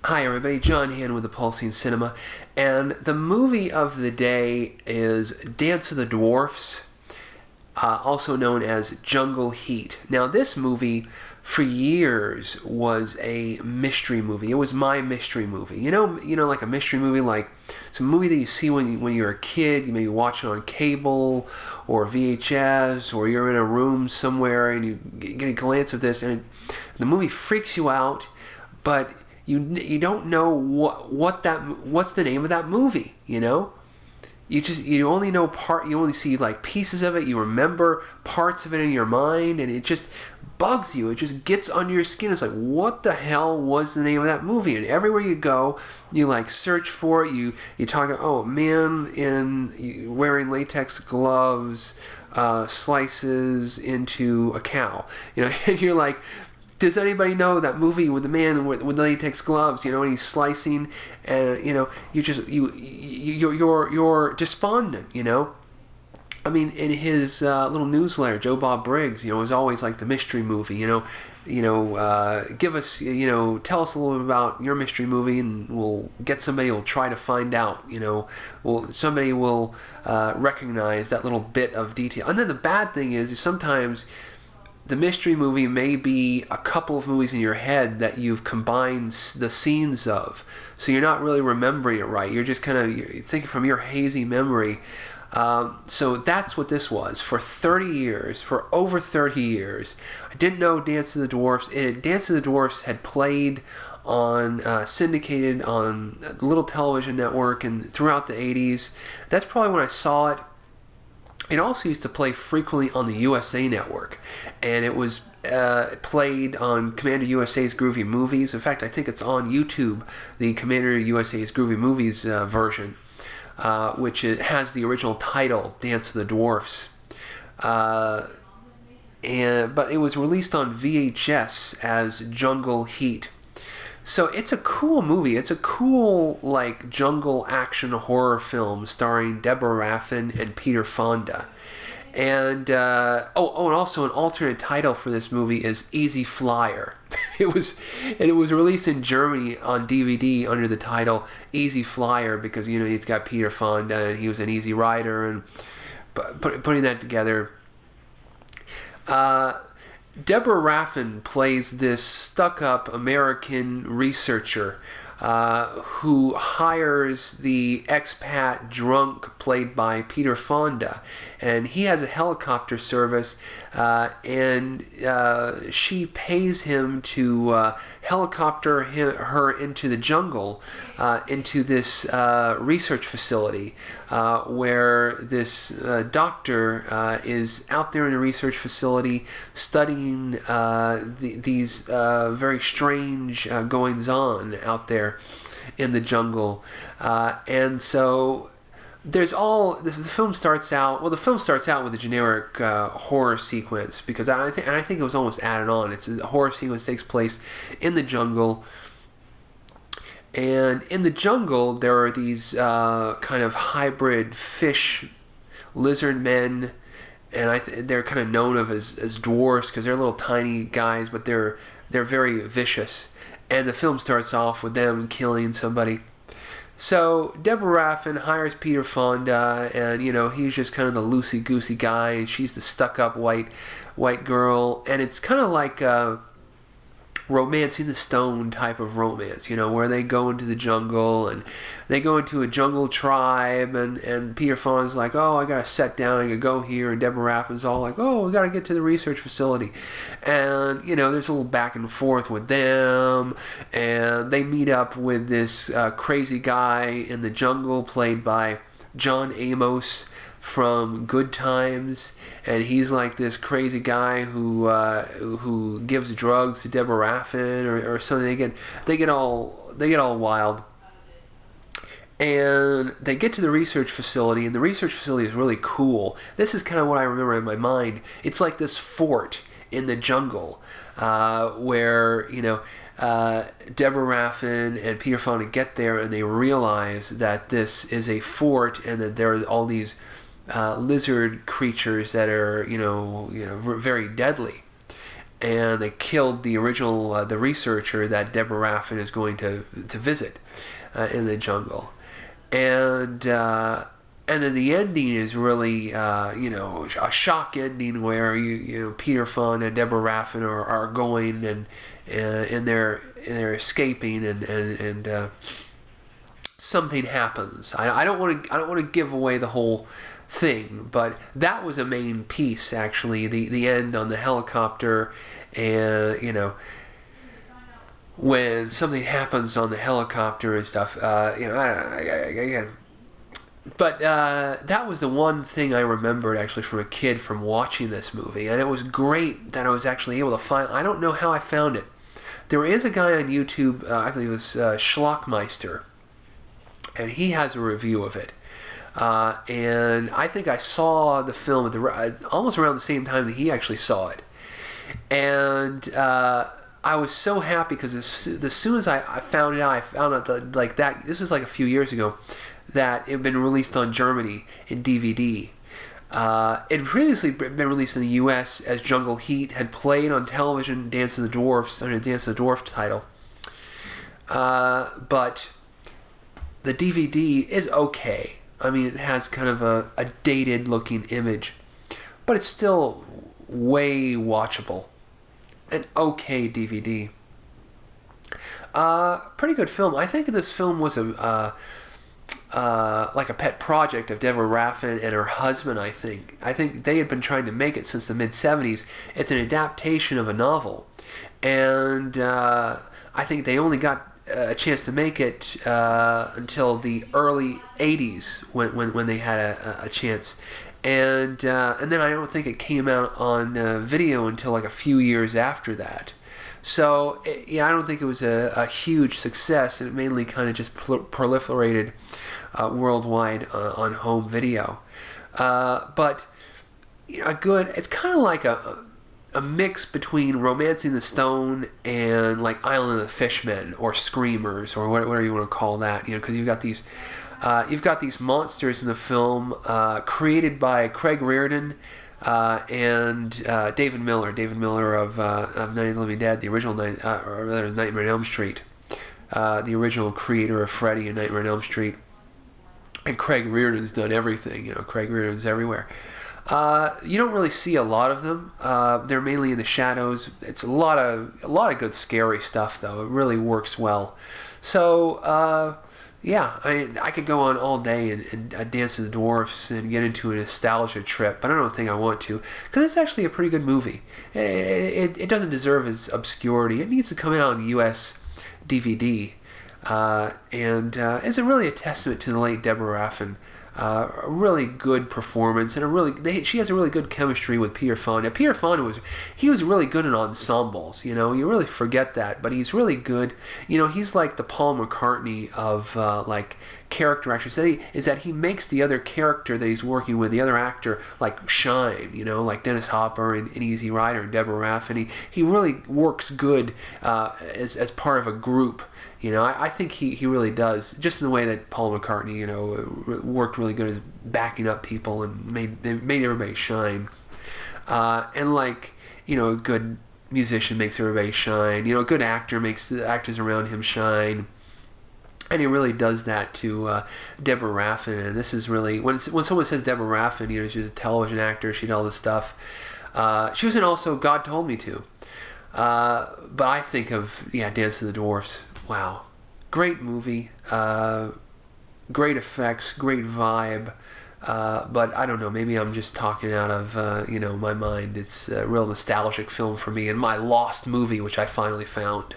Hi everybody, John Hand with the Pulsing Cinema, and the movie of the day is Dance of the Dwarfs, also known as Jungle Heat. Now this movie, for years, was a mystery movie. It was my mystery movie. You know, like a mystery movie, like it's a movie that you see when you're a kid. You maybe watch it on cable or VHS, or you're in a room somewhere and you get a glance of this, and the movie freaks you out, but you don't know what's the name of that movie, you know? You only know you only see like pieces of it, you remember parts of it in your mind, and it just bugs you. It just gets under your skin. It's like, what the hell was the name of that movie? And everywhere you go, you like search for it. You talk about, oh, man wearing latex gloves slices into a cow. You know, and you're like, does anybody know that movie with the man with latex gloves? You know, and he's slicing, and you know, you're despondent. You know, I mean, in his little newsletter, Joe Bob Briggs, you know, is always like the mystery movie. Give us, tell us a little bit about your mystery movie, and we'll get somebody who will try to find out. You know, somebody will recognize that little bit of detail. And then the bad thing is sometimes the mystery movie may be a couple of movies in your head that you've combined the scenes of. So you're not really remembering it right. You're just kind of thinking from your hazy memory. So that's what this was. For over 30 years, I didn't know Dance of the Dwarfs. Dance of the Dwarfs had played on, syndicated on a little television network and throughout the 80s. That's probably when I saw it. It also used to play frequently on the USA Network, and it was played on Commander USA's Groovy Movies. In fact, I think it's on YouTube, the Commander USA's Groovy Movies version, which has the original title, Dance of the Dwarfs. But it was released on VHS as Jungle Heat. So it's a cool movie. It's a cool, like, jungle action horror film starring Deborah Raffin and Peter Fonda. And, and also an alternate title for this movie is Easy Flyer. It was released in Germany on DVD under the title Easy Flyer because, you know, it's got Peter Fonda and he was an easy rider, and putting that together. Deborah Raffin plays this stuck-up American researcher who hires the expat drunk played by Peter Fonda, and he has a helicopter service, and she pays him to helicopter her into the jungle, into this research facility where this doctor is out there in a research facility studying these very strange goings-on out there in the jungle. And so the film starts out with a generic horror sequence, because I think it was almost added on. It's a horror sequence takes place in the jungle, and in the jungle there are these kind of hybrid fish lizard men, and they're kind of known as dwarfs because they're little tiny guys, but they're very vicious. And the film starts off with them killing somebody. So Deborah Raffin hires Peter Fonda, and you know, he's just kind of the loosey-goosey guy, and she's the stuck-up white girl, and it's kind of like Romancing the Stone type of romance, you know, where they go into the jungle and they go into a jungle tribe, and Peter Fonda's like, oh, I gotta set down, I gotta go here, and Deborah Raffin's all like, oh, we gotta get to the research facility, and you know, there's a little back and forth with them, and they meet up with this crazy guy in the jungle played by John Amos from Good Times, and he's like this crazy guy who gives drugs to Deborah Raffin or something. They get all wild, and they get to the research facility, and the research facility is really cool. This is kind of what I remember in my mind. It's like this fort in the jungle where, you know, Deborah Raffin and Peter Fonda get there, and they realize that this is a fort, and that there are all these lizard creatures that are, you know, very deadly. and they killed the original the researcher that Deborah Raffin is going to visit in the jungle, and then the ending is really a shock ending where Peter Fonda and Deborah Raffin are going and they're escaping and something happens. I don't want to give away the whole thing, but that was a main piece actually. The end on the helicopter, and when something happens on the helicopter and stuff. But that was the one thing I remembered actually from a kid from watching this movie, and it was great that I was actually able to find. I don't know how I found it. There is a guy on YouTube, I believe it was Schlockmeister, and he has a review of it. And I think I saw the film at almost around the same time that he actually saw it. And I was so happy because as soon as I found out that this was like a few years ago, that it had been released on Germany in DVD. It had previously been released in the U.S. as Jungle Heat, had played on television, Dance of the Dwarfs, under the Dance of the Dwarf title. But the DVD is okay. I mean, it has kind of a dated-looking image, but it's still way watchable. An okay DVD. Pretty good film. I think this film was like a pet project of Deborah Raffin and her husband, I think. I think they had been trying to make it since the mid-'70s. It's an adaptation of a novel. And I think they only got a chance to make it until the early 80s when they had a chance. And then I don't think it came out on video until like a few years after that. So, I don't think it was a huge success, and it mainly kind of just proliferated worldwide on home video. But it's kind of like a mix between Romancing the Stone and like Island of the Fishmen or Screamers or whatever you want to call that, because you've got these monsters in the film created by Craig Reardon and David Miller of Night of the Living Dead, the original Nightmare on Elm Street, the original creator of Freddy and Nightmare on Elm Street. And Craig Reardon's done everything. Craig Reardon's everywhere. You don't really see a lot of them. They're mainly in the shadows. It's a lot of good scary stuff though. It really works well. So I could go on all day and Dance with the Dwarfs and get into a nostalgia trip, but I don't think I want to, because it's actually a pretty good movie. It doesn't deserve its obscurity. It needs to come out on US DVD, and it's really a testament to the late Deborah Raffin. A really good performance, and she has a really good chemistry with Peter Fonda. Peter Fonda was really good in ensembles. You really forget that, but he's really good. He's like the Paul McCartney of like character actors. That he makes the other character that he's working with, the other actor, like shine. Like Dennis Hopper and Easy Rider and Deborah Raffin. He really works good as part of a group. I think he really does, just in the way that Paul McCartney, worked really good as backing up people and made everybody shine. And like, a good musician makes everybody shine. A good actor makes the actors around him shine. And he really does that to Deborah Raffin. And this is really, when someone says Deborah Raffin, she's a television actor, she did all this stuff. She was in also God Told Me To. But I think of, Dance of the Dwarfs. Wow. Great movie. Great effects, great vibe. But I don't know, maybe I'm just talking out of, my mind. It's a real nostalgic film for me, and my lost movie, which I finally found.